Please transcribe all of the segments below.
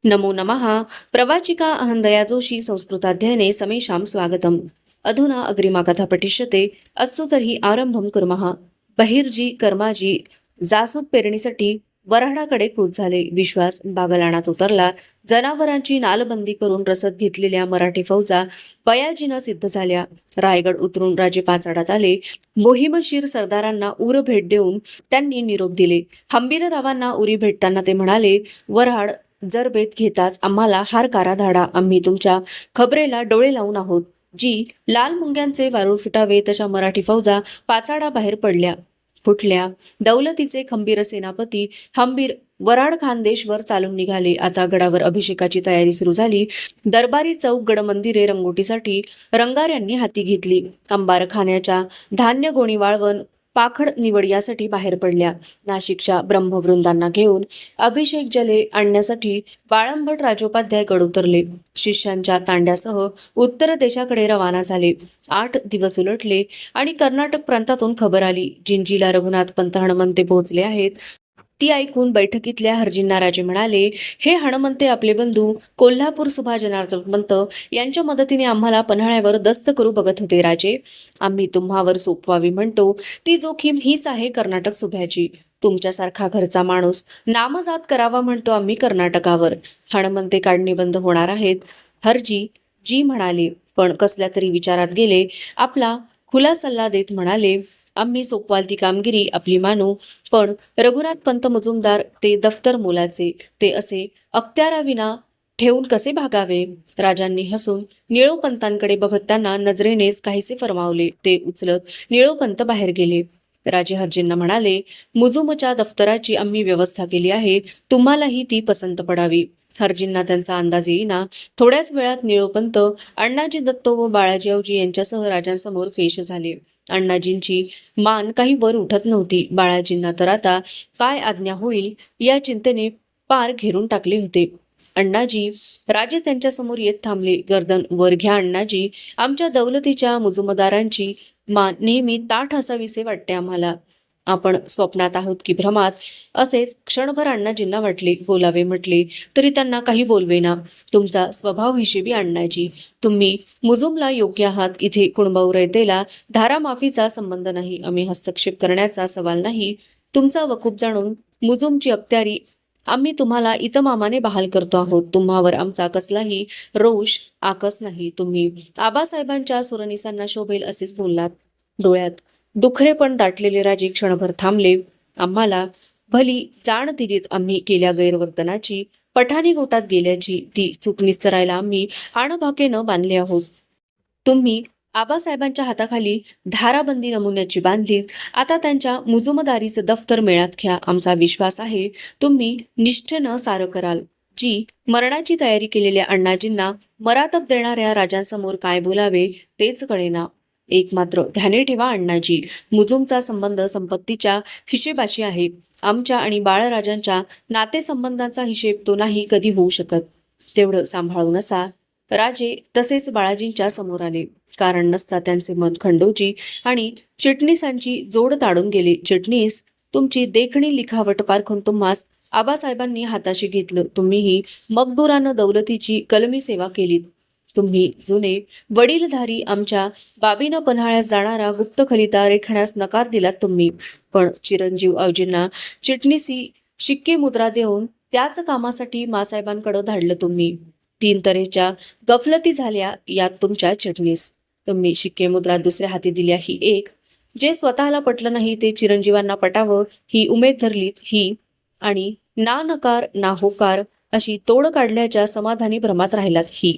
नमो नमः। प्रवाचिका अहंदया जोशी संस्कृताध्ययने समेषां स्वागतम्। अधुना अग्रिमा कथा पठिष्यते। अस्तु तर्हि आरंभं कुर्मः। बहिर्जी कर्माजी जासूद पेरणीसाठी वऱ्हाडाकडे कृत झाले. विश्वास बागलाणात उतरला. जनावरांची नालबंदी करून रसद घेतलेल्या मराठी फौजा बयाजीनं सिद्ध झाल्या. रायगड उतरून राजे पाचाडात आले. मोहीमशीर सरदारांना उर भेट देऊन त्यांनी निरोप दिले. हंबीररावांना उरी भेटताना ते म्हणाले, वऱ्हाड जर बेत घेताच आम्हाला हार कारा धाडा. आम्ही तुमच्या खबरेला डोळे लावून आहोत. जी लाल मुंग्यांचे वारूळ फुटावे तशा मराठी फौजा पाचाडा बाहेर पडल्या फुटल्या. दौलतीचे खंबीर सेनापती हंबीर वराड खानदेशवर चालून निघाले. आता गडावर अभिषेकाची तयारी सुरू झाली. दरबारी चौक गडमंदिरे रंगोटीसाठी रंगाऱ्यांनी हाती घेतली. अंबारखान्याच्या धान्य गोणी वाळवण पाखड निवड यासाठी बाहेर पडल्या. नाशिकच्या ब्रह्मवृंदांना घेऊन अभिषेक जले आणण्यासाठी बाळंभट राजोपाध्याय गड उतरले. शिष्यांच्या तांड्यासह उत्तर देशाकडे रवाना झाले. 8 दिवस उलटले आणि कर्नाटक प्रांतातून खबर आली, जिंजीला रघुनाथ पंत हणमंते पोहोचले आहेत. ती ऐकून बैठकीतल्या हरजींना राजे म्हणाले, हे हणमंते आपले बंधू कोल्हापूर सुभा जनार्दन पंत यांच्या मदतीने आम्हाला पन्हाळ्यावर दस्त करू बघत होते. राजे, आम्ही तुम्हावर सोपवावी म्हणतो ती जोखीम हीच आहे कर्नाटक सुभ्याची. तुमच्यासारखा घरचा माणूस नामजात करावा म्हणतो आम्ही कर्नाटकावर. हणमंते काढणे बंद होणार आहेत. हरजी जी म्हणाले, पण कसल्या तरी विचारात गेले. आपला खुला सल्ला देत म्हणाले, आम्ही सोपवाल ती कामगिरी आपली मानू, पण रघुनाथ पंत मुजुमदार ते दफ्तर मोलाचे, ते असे अखत्याराविना ठेवून कसे भागावे. राजांनी हसून निळोपंतांकडे बघत त्यांना नजरेनेच काहीसे फरमावले. ते उचलत निळोपंत बाहेर गेले. राजे हरजींना म्हणाले, मुजुमच्या दफ्तराची आम्ही व्यवस्था केली आहे, तुम्हालाही ती पसंत पडावी. हरजींना त्यांचा अंदाज येईना. थोड्याच वेळात निळोपंत अण्णाजी दत्तो व बाळाजी यांच्यासह राजांसमोर पेश झाले. अण्णाजींची मान काही वर उठत नव्हती. बाळाजींना तर आता काय आज्ञा होईल या चिंतेने पार घेरून टाकले होते. अण्णाजी, राजे त्यांच्यासमोर येत थांबले. गर्दन वर घ्या अण्णाजी, आमच्या दौलतीच्या मुजुमदारांची मान नेहमी ताठ असावीसे वाटते आम्हाला. आपण स्वप्नात आहोत की भ्रमात, असेच क्षणभर अण्णाजींना वाटले. बोलावे म्हटले तरी त्यांना काही बोलवेना. तुमचा स्वभाव हिशेबी अण्णाजी, तुम्ही मुजुमला योग्य आहात. इथे कुणबौरयतेला धारामाफीचा संबंध नाही. आम्ही हस्तक्षेप करण्याचा सवाल नाही. तुमचा वकूफ जाणून मुजुमची अखत्यारी आम्ही तुम्हाला इतमामाने बहाल करतो आहोत. तुम्हावर आमचा कसलाही रोष आकस नाही. तुम्ही आबासाहेबांच्या सुरनिसांना शोभेल असेच बोललात. डोळ्यात दुखरेपण दाटलेले राजे क्षणभर थांबले. आम्हाला भली जाण दिलीत आम्ही केल्या गैरवर्तनाची, पठाणी गोटात गेल्याची. ती चूक निस्तरायला आम्ही आणभाके न बांधले आहोत. तुम्ही आबासाहेबांच्या हाताखाली धाराबंदी नमुन्याची बांधली. आता त्यांच्या मुजुमदारीचं दफ्तर मेळात घ्या. आमचा विश्वास आहे तुम्ही निष्ठेनं सारं कराल. जी मरणाची तयारी केलेल्या अण्णाजींना मरातब देणाऱ्या राजांसमोर काय बोलावे तेच कळेना. एक मात्र ध्याने ठेवा अण्णाजी, मुजुमचा संबंध संपत्तीच्या हिशेबाशी आहे. आमच्या आणि बाळराजांच्या नातेसंबंधांचा हिशेब तो नाही कधी होऊ शकत. तेवढं सांभाळून असा. राजे तसेच बाळाजींच्या समोर आले. कारण नसता त्यांचे मन खंडोजी आणि चिटणीसांची जोड ताडून गेले. चिटणीस, तुमची देखणी लिखावट पारखून तुम्हास आबासाहेबांनी हाताशी घेतलं. तुम्हीही मकबुरानं दौलतीची कलमी सेवा केलीत. तुम्ही जुने वडीलधारी आमच्या बाबीनं पन्हाळ्यास जाणारा गुप्त खलिता रेखण्यास नकार दिलात तुम्ही. पण चिरंजीव अवजींना चिटणीसी शिक्के मुद्रा देऊन त्याच कामासाठी मासाहेबांकडे धाडलं तुम्ही. 3 तऱ्हेच्या गफलती झाल्या यात तुमच्या चिटणीस. तुम्ही शिक्के मुद्रा दुसऱ्या हाती दिल्या ही एक, जे स्वतःला पटलं नाही ते चिरंजीवांना पटावं ही उमेद धरलीत ही, आणि ना नकार ना होकार अशी तोड काढल्याच्या समाधानी भ्रमात राहिलात ही.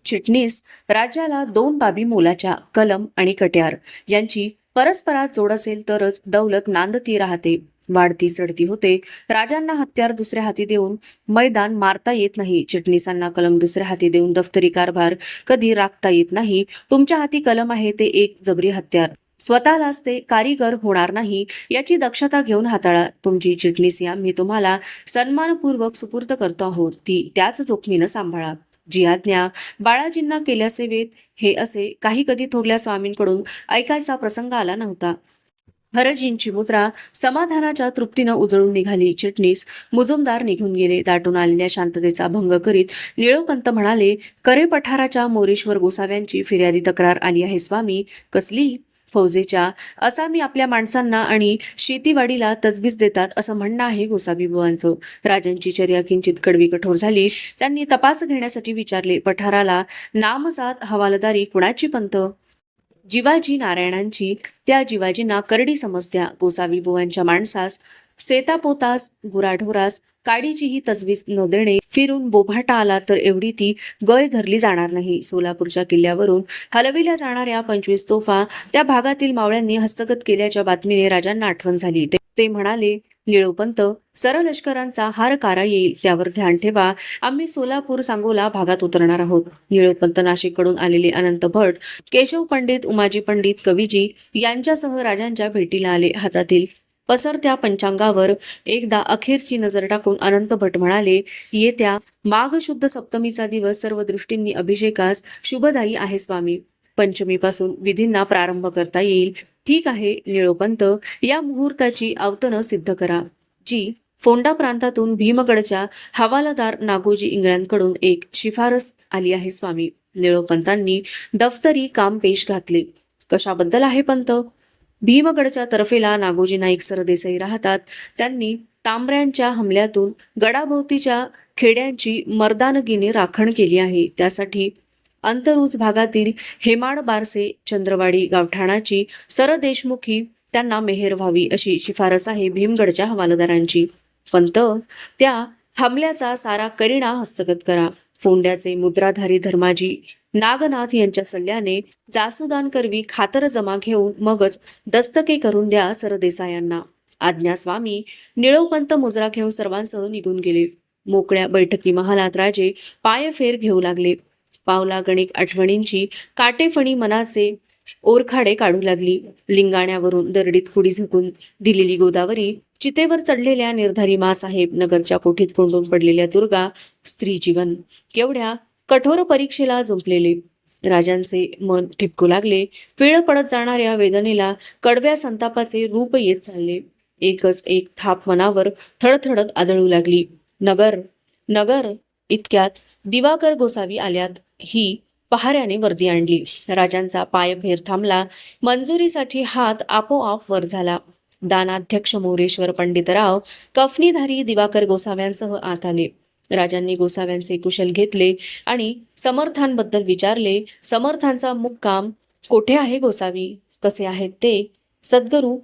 चिटणीस, राज्याला 2 बाबी मोलाच्या, कलम आणि कट्यार यांची परस्परात जोड असेल तरच दौलत नांदती राहते, वाढती चढती होते. राजांना हत्यार दुसऱ्या हाती देऊन मैदान मारता येत नाही. चिटणीसांना कलम दुसऱ्या हाती देऊन दफ्तरी कारभार कधी राखता येत नाही. तुमच्या हाती कलम आहे ते एक जबरी हत्यार. स्वतःलाच ते कारीगर होणार नाही याची दक्षता घेऊन हाताळा. तुमची चिटणीसी आम्ही तुम्हाला सन्मानपूर्वक सुपूर्द करतो आहोत, ती त्याच जोखमीनं सांभाळा. जी आज्ञा बाळाजींना केल्या सेवेत हे असे काही कधी थोरल्या स्वामींकडून ऐकायचा प्रसंग आला नव्हता. हरजींची मुद्रा समाधानाच्या तृप्तीनं उजळून निघाली. चिटणीस मुजुमदार निघून गेले. दाटून आलेल्या शांततेचा भंग करीत निळोपंत म्हणाले, करे पठाराच्या मोरेश्वर गोसाव्यांची फिर्यादी तक्रार आली आहे स्वामी. कसली? फौजेच्या. आसामी आपल्या माणसांना आणि शेतीवाडीला तजवीज देतात असं म्हणणं आहे गोसावी बुवांचं. राजांची चर्या किंचित कडवी कठोर झाली. त्यांनी तपास घेण्यासाठी विचारले, पठाराला नामजात हवालदारी कुणाची पंत? जिवाजी नारायणांची. त्या जिवाजींना करडी समजत्या. गोसावी बुवांच्या माणसास सेतापोतास गुराढोरास काडीचीही तजवीज न देणे. फिरून बोभाटा आला तर एवढी ती गय धरली जाणार नाही. सोलापूरच्या किल्ल्यावरून हलविल्या जाणाऱ्या 25 तोफा त्या भागातील मावळ्यांनी हस्तगत केल्याच्या बातमीने राजांना आठवण झाली. ते म्हणाले, निळोपंत, सरलष्करांचा हार कारा येईल, त्यावर ध्यान ठेवा. आम्ही सोलापूर सांगोला भागात उतरणार आहोत. निळोपंत नाशिककडून आलेले अनंत भट, केशव पंडित, उमाजी पंडित, कवीजी यांच्यासह राजांच्या भेटीला आले. हातातील पसरत्या पंचांगावर एकदा अखेरची नजर टाकून अनंत भट म्हणाले, येत्या माघ शुद्ध सप्तमीचा दिवस सर्व दृष्टींनी अभिषेकास शुभदायी आहे स्वामी. पंचमीपासून विधींना प्रारंभ करता येईल. ठीक आहे निळोपंत, या मुहूर्ताची आवतनं सिद्ध करा. जी फोंडा प्रांतातून भीमगडच्या हवालदार नागोजी इंगळ्यांकडून एक शिफारस आली आहे स्वामी. निळोपंतांनी दफ्तरी काम पेश घातले. कशाबद्दल आहे पंत? भीमगडच्या तर्फेला नागोजी नाईक सरदेसाई राहतात. त्यांनी तांबऱ्यांच्या हमल्यातून गडाभोवतीच्या खेड्यांची मर्दानगीने राखण केली आहे. त्यासाठी अंतरुज भागातील हेमाड, बारसे, चंद्रवाडी गावठाणाची सरदेशमुखी त्यांना मेहेर व्हावी अशी शिफारस आहे भीमगडच्या हवालदारांची. पंत, त्या हमल्याचा सारा करिणा हस्तगत करा. फोंड्याचे मुद्राधारी धर्माजी नागनाथ यांच्या सल्ल्याने जासूदान करवी खातर जमा घेऊन मगच दस्तके करून द्या सरदेसायांना. आज्ञा स्वामी. निळोपंत मुजरा घेऊन सर्वांसह निघून गेले. मोकळ्या बैठकी महालात राजे पायफेर घेऊ लागले. पावला गणिक आठवणींची काटेफणी मनाचे ओरखाडे काढू लागली. लिंगाण्यावरून दरडीत कुडी झुकून दिलेली गोदावरी, चितेवर चढलेल्या निर्धारी मासाहेब, नगरच्या कोठीत कोंडून पडलेल्या दुर्गा, स्त्री जीवन केवढ्या कठोर परीक्षेला जुंपलेले. राजांचे मन ठिपकू लागले. पिळ पडत जाणाऱ्या वेदनेला कडव्या संतापाचे रूप येत चालले. एकच एक थाप मनावर थडथडत आदळू लागली. नगर नगर. इतक्यात दिवाकर गोसावी आल्यात. ही पहाऱ्याने वर्दी आणली. राजांचा पायफेर थांबला. मंजुरीसाठी हात आपोआप वर झाला. दानाध्यक्ष मोरेश्वर पंडितराव कफनीधारी दिवाकर गोसाव्यांसह आत आले. राजांनी गोसाव्यांचे कुशल घेतले आणि समर्थांबद्दल विचारले. समर्थांचा मुक्काम कोठे आहे गोसावी? कसे आहेत ते? सद्गुरू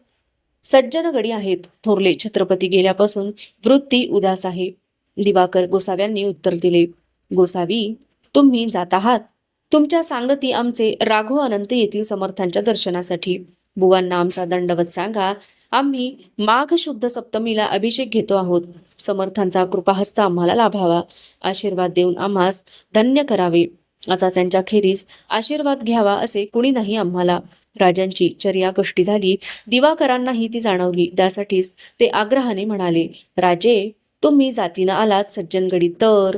सज्जनगडी आहेत. थोरले छत्रपती गेल्यापासून वृत्ती उदास आहे. दिवाकर गोसाव्यांनी उत्तर दिले. गोसावी, तुम्ही जात आहात? तुमच्या सांगती आमचे राघव अनंत येथील समर्थांच्या दर्शनासाठी. बुवांना आमचा दंडवत सांगा. आम्ही माघ शुद्ध सप्तमीला अभिषेक घेतो आहोत. समर्थांचा कृपाहस्त आम्हाला लाभावा. आशीर्वाद देऊन आम्हास धन्य करावे. आता त्यांच्या खेरीस आशीर्वाद घ्यावा असे कुणी नाही आम्हाला. राजांची चर्या कष्टी झाली. दिवाकरांनाही ती जाणवली. त्यासाठीच ते आग्रहाने म्हणाले, राजे, तुम्ही जातीनं आलात सज्जनगडी तर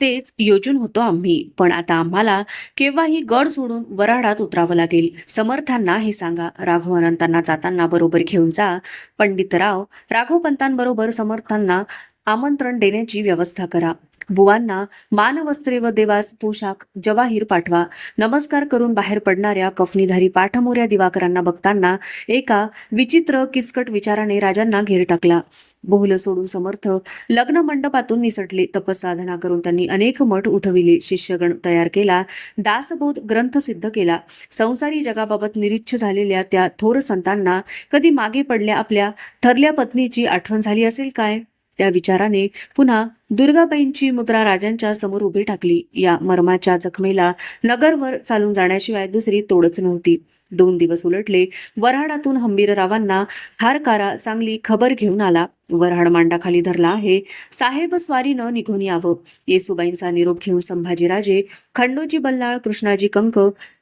तेच योजून होतो आम्ही, पण आता आम्हाला केव्हाही गड सोडून वराडात उतरावं लागेल. समर्थांना हे सांगा. राघव अनंतांना जाताना बरोबर घेऊन जा. पंडितराव, राघवपंतांबरोबर समर्थांना आमंत्रण देण्याची व्यवस्था करा. बुवांना मानवस्त्रे व देवास पोशाख जवाहीर पाठवा. नमस्कार करून बाहेर पडणाऱ्या कफनीधारी पाठमोऱ्या दिवाकरांना बघताना एका विचित्र किचकट विचाराने राजांना घेर टाकला. बोहलं सोडून समर्थ लग्न मंडपातून निसटले. तपसाधना करून त्यांनी अनेक मठ उठविले. शिष्यगण तयार केला. दासबोध ग्रंथ सिद्ध केला. संसारी जगाबाबत निरीच्छ झालेल्या त्या थोर संतांना कधी मागे पडल्या आपल्या थरल्या पत्नीची आठवण झाली असेल काय? त्या विचाराने पुन्हा दुर्गाबाईंची मुद्रा राजांच्या समोर उभी टाकली. या मर्माच्या जखमेला नगरवर चालून जाण्याशिवाय दुसरी तोडच नव्हती. 2 दिवस उलटले. वऱ्हाडातून हंबीररावांना हारकारा चांगली खबर घेऊन आला. वऱ्हाड मांडाखाली धरला आहे. साहेब स्वारीनं निघून यावं. येसुबाईंचा निरोप घेऊन संभाजीराजे, खंडोजी बल्लाळ, कृष्णाजी कंक,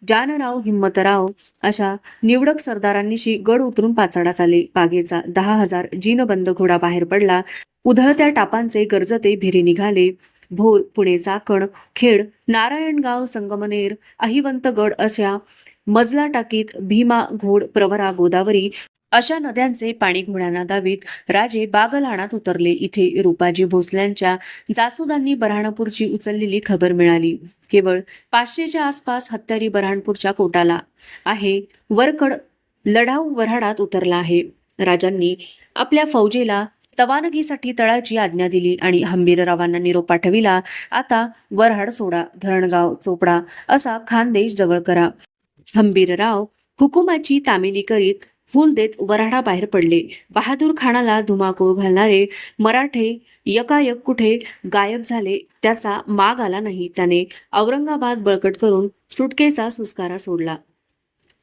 जानराव, हिम्मतराव अशा निवडक सरदारांनीशी गड उतरून पाचाडात आले. पागेचा 10,000 जीनबंद घोडा बाहेर पडला. उधळत्या टापांचे गरजते भिरी निघाले. भोर, पुणे, चाकण, खेड, नारायणगाव, संगमनेर, अहिवंतगड अशा मजला टाकीत भीमा, घोड, प्रवरा, गोदावरी अशा नद्यांचे पाणी घोड्यांना दावीत राजे बागलाणात उतरले. इथे रूपाजी भोसल्यांच्या जासुदांनी बऱ्हाणपूरची उचललेली खबर मिळाली. केवळ 500च्या आसपास हत्यारी बऱ्हाणपूरच्या कोटाला आहे. वरकड लढाऊ वऱ्हाडात उतरला आहे. राजांनी आपल्या फौजेला तवानगीसाठी तळाची आज्ञा दिली आणि हंबीररावांना निरोप पाठविला. आता वऱ्हाड सोडा, धरणगाव चोपडा असा खानदेश जवळ करा. हंबीरराव हुकुमाची तामिली करीत फूल देत वऱ्हाडाबाहेर पडले. बहादूर खानाला धुमाकूळ घालणारे मराठे यकायक कुठे गायब झाले त्याचा माग आला नाही. त्याने औरंगाबाद बळकट करून सुटकेचा सुस्कारा सोडला.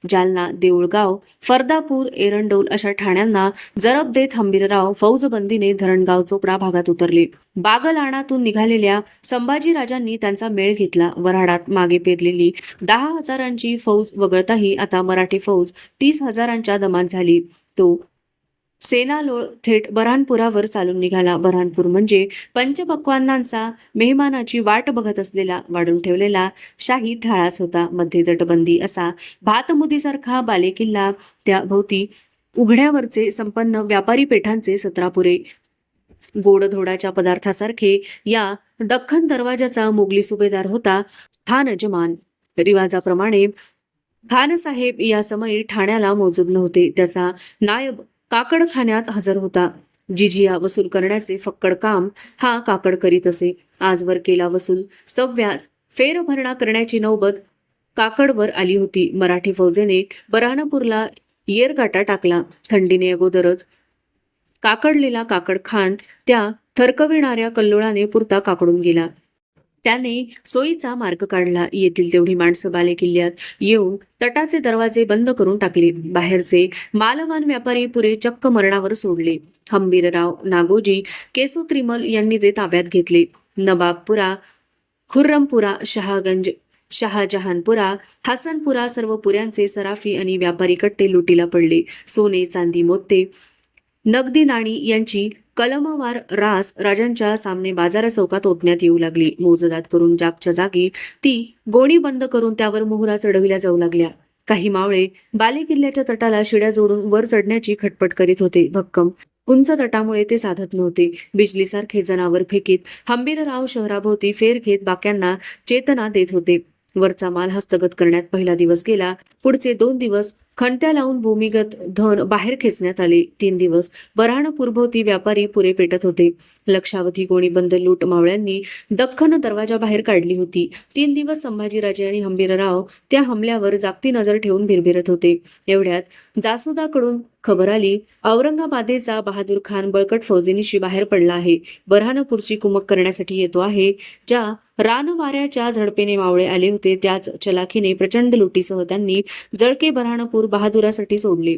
जालना, देऊळगाव, फर्दापूर, एरंडोल अशा ठाण्यांना जरब देत हंबीरराव फौजबंदीने धरणगाव चोपडा भागात उतरले. बागलाणातून निघालेल्या संभाजीराजांनी त्यांचा मेळ घेतला. वऱ्हाडात मागे पेरलेली 10,000ची फौज वगळताही आता मराठी फौज 30,000च्या दमात झाली. तो सेनालोळ थेट बऱ्हाणपुरावर चालून निघाला. बऱ्हाणपूर म्हणजे पंचपक्वान्नांचा मेहमानाची वाट बघत असलेला वाढून ठेवलेला शाही थाळाच होता. मध्ये तटबंदी असा भातमुदीसारखा बालेकिल्ला, त्या भोवती उघड्यावरचे संपन्न व्यापारी पेठांचे सत्रापुरे. गोडधोडाच्या पदार्थासारखे या दख्खन दरवाजाचा मोगली सुभेदार होता खान अजमान. रिवाजाप्रमाणे खानसाहेब या समयी ठाण्याला मोजूद नव्हते. त्याचा नायब काकडखान्यात हजर होता. जिजिया वसूल करण्याचे फक्कड काम हा काकड करीत असे. आजवर केला वसूल सव्याज फेरभरणा करण्याची नौबत काकडवर आली होती. मराठी फौजेने बऱ्हाणपूरला येरगाटा टाकला. थंडीने अगोदरच काकडलेला काकड खान त्या थरकविणाऱ्या कल्लोळाने पुरता काकडून गेला. त्याने सोयीचा मार्ग काढला. येथील तेवढी माणसं बालेकिल्ल्यात येऊन तटाचे दरवाजे बंद करून टाकले. बाहेरचे मालवान व्यापारी पुरे चक्क मरणावर सोडले. हंबीरराव नागोजी केसोत्रिमल यांनी ते ताब्यात घेतले. नवाबपुरा, खुर्रमपुरा, शहागंज, शहाजहानपुरा, हसनपुरा सर्व पुऱ्यांचे सराफी आणि व्यापारी कट्टे लुटीला पडले. सोने, चांदी, मोत्ते, नगदी नाणी यांची कलमवार रास राजांच्या सामने बाजार चौकात ओतण्यात येऊ लागली. मोजदाद करून जागच्या जागी ती गोणी बंद करून त्यावर मोहरा चढविल्या जाऊ लागल्या. काही मावळे बालेकिल्ल्याच्या तटाला शिड्या जोडून वर चढण्याची खटपट करीत होते. भक्कम उंच तटामुळे ते साधत नव्हते. बिजलीसारखे जनावर फेकीत हंबीरराव शहराभोवती फेर घेत बाक्यांना चेतना देत होते. वरचा माल हस्तगत करण्यात पहिला दिवस गेला. पुढचे 2 दिवस खंट्या लावून भूमिगत धन बाहेर खेचण्यात आले. 3 दिवस बऱ्हाणपूरभोवती व्यापारी पुरे पेटत होते. लक्षावधी गोणीबंद लूट मावळ्यांनी दख्खन दरवाजा बाहेर काढली होती. 3 दिवस संभाजीराजे आणि हंबीरराव त्या हमल्यावर जागती नजर ठेवून भिरभिरत होते. एवढ्यात जासुदाकडून खबर आली, औरंगाबादेचा बहादूर खान बळकट फौजेनिशी बाहेर पडला आहे. बऱ्हाणपूरची कुमक करण्यासाठी येतो आहे. ज्या रानवाऱ्याच्या झडपेने मावळे आले होते त्याच चलाखीने प्रचंड लुटीसह त्यांनी जळके बऱ्हाणपूर बहादुरासाठी सोडले.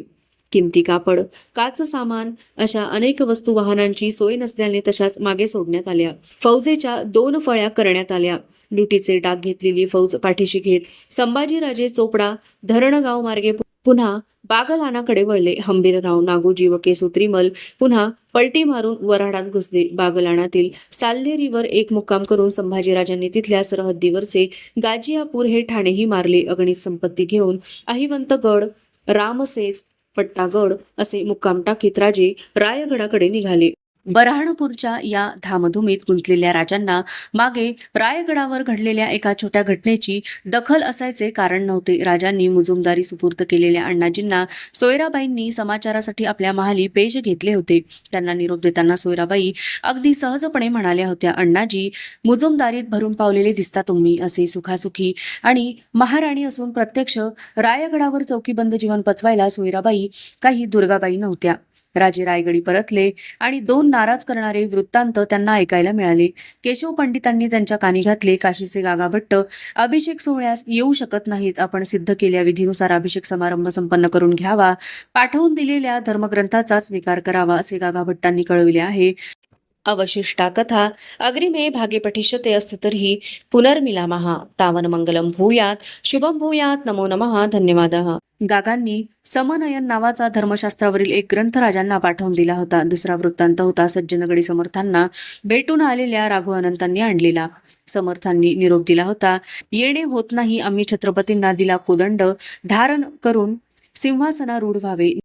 किमती कापड, काच सामान अशा अनेक वस्तू वाहनांची सोय नसल्याने तशाच मागे सोडण्यात आल्या. फौजेच्या 2 फळ्या करण्यात आल्या. लुटीचे डाग घेतलेली फौज पाठीशी घेत संभाजीराजे चोपडा, धरणगाव मार्गे पुन्हा बागलाणाकडे वळले. हंबीरराव, नागोजी व केसोत्रिमल पुन्हा पलटी मारून वऱ्हाडात घुसले. बागलाणातील साल्हेरीवर एक मुक्काम करून संभाजीराजांनी तिथल्या सरहद्दीवरचे गाजियापूर हे ठाणेही मारले. अगणित संपत्ती घेऊन अहिवंतगड, रामसेज, फट्टागड असे मुक्काम टाकीत राजे रायगडाकडे निघाले. बऱ्हाणपूरच्या या धामधुमीत गुंतलेल्या राजांना मागे रायगडावर घडलेल्या एका छोट्या घटनेची दखल असायचे कारण नव्हते. राजांनी मुजुमदारी सुपूर्द केलेल्या अण्णाजींना सोयराबाईंनी समाचारासाठी आपल्या महाली पेश घेतले होते. त्यांना निरोप देताना सोयराबाई अगदी सहजपणे म्हणाल्या होत्या, अण्णाजी, मुजुमदारीत भरून पावलेले दिसता तुम्ही. असे सुखासुखी आणि महाराणी असून प्रत्यक्ष रायगडावर चौकीबंद जीवन पचवायला सोयराबाई काही दुर्गाबाई नव्हत्या. राजे रायगडी परतले आणि 2 नाराज करणारे वृत्तांत त्यांना ऐकायला मिळाले. केशव पंडितांनी त्यांच्या कानी घातले, काशीचे गागाभट्ट अभिषेक सोहळ्यास येऊ शकत नाहीत. आपण सिद्ध केलेल्या विधीनुसार अभिषेक समारंभ संपन्न करून घ्यावा. पाठवून दिलेल्या धर्मग्रंथाचा स्वीकार करावा असे गागाभट्टांनी कळविले आहे. अवशिष्टा कथा अग्रिमे भागे पठिष्यते अस्ति तर्हि पुनर्मिलामः. तावन मंगलम भूयात, शुभम भूयात. नमो नमः. धन्यवादः. गागांनी समनयन नावाचा धर्मशास्त्रावरील एक ग्रंथ राजांना पाठवून दिला होता. दुसरा वृत्तांत होता सज्जनगडी समर्थांना भेटून आलेल्या राघव अनंतांनी आणलेला. समर्थांनी निरोप दिला होता, येणे होत नाही. आम्ही छत्रपतींना दिला कोदंड धारण करून सिंहासनारूढ व्हावे.